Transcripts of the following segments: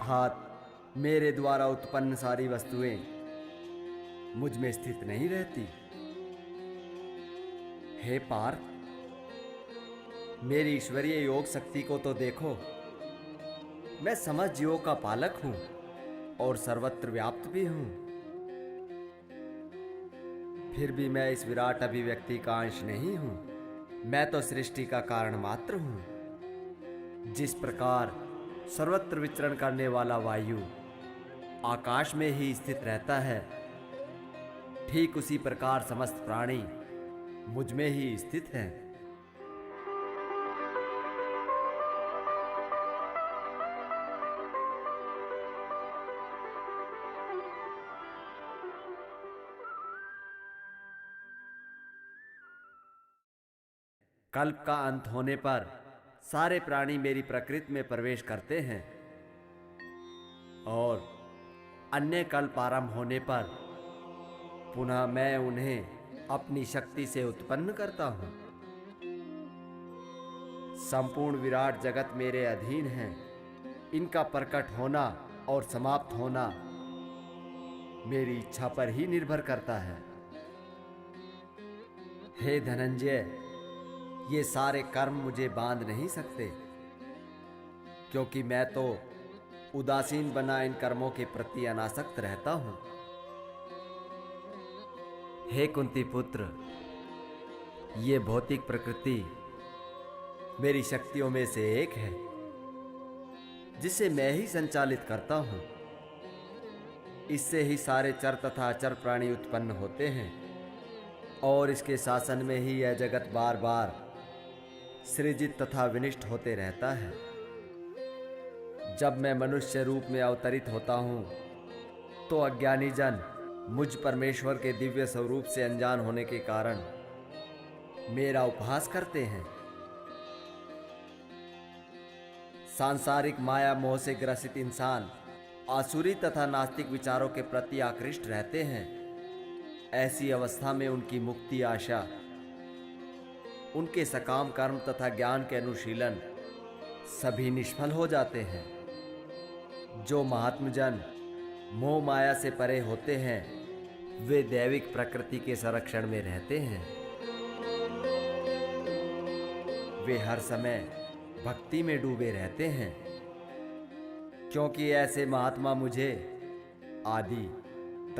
अर्थात मेरे द्वारा उत्पन्न सारी वस्तुएं मुझ में स्थित नहीं रहती। हे पार्थ, मेरी ईश्वरीय योग शक्ति को तो देखो। मैं समस्त जीवों का पालक हूं और सर्वत्र व्याप्त भी हूं। फिर भी मैं इस विराट अभिव्यक्ति का अंश नहीं हूं। मैं तो सृष्टि का कारण मात्र हूं। जिस प्रकार सर्वत्र विचरण करने वाला वायु आकाश में ही स्थित रहता है, ठीक उसी प्रकार समस्त प्राणी मुझ में ही स्थित हैं। कल्प का अंत होने पर सारे प्राणी मेरी प्रकृति में प्रवेश करते हैं और अन्य कल्प आरंभ होने पर पुनः मैं उन्हें अपनी शक्ति से उत्पन्न करता हूं। संपूर्ण विराट जगत मेरे अधीन है। इनका प्रकट होना और समाप्त होना मेरी इच्छा पर ही निर्भर करता है। हे धनंजय, ये सारे कर्म मुझे बांध नहीं सकते, क्योंकि मैं तो उदासीन बना इन कर्मों के प्रति अनासक्त रहता हूं। हे कुंती पुत्र, ये भौतिक प्रकृति मेरी शक्तियों में से एक है, जिसे मैं ही संचालित करता हूं। इससे ही सारे चर तथा अचर प्राणी उत्पन्न होते हैं और इसके शासन में ही यह जगत बार बार सृजित तथा विनिष्ट होते रहता है। जब मैं मनुष्य रूप में अवतरित होता हूं, तो अज्ञानी जन मुझ परमेश्वर के दिव्य स्वरूप से अनजान होने के कारण मेरा उपहास करते हैं। सांसारिक माया मोह से ग्रसित इंसान आसुरी तथा नास्तिक विचारों के प्रति आकृष्ट रहते हैं। ऐसी अवस्था में उनकी मुक्ति आशा, उनके सकाम कर्म तथा ज्ञान के अनुशीलन सभी निष्फल हो जाते हैं। जो महात्मजन मोह माया से परे होते हैं, वे दैविक प्रकृति के संरक्षण में रहते हैं। वे हर समय भक्ति में डूबे रहते हैं, क्योंकि ऐसे महात्मा मुझे आदि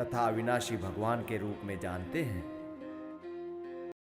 तथा अविनाशी भगवान के रूप में जानते हैं।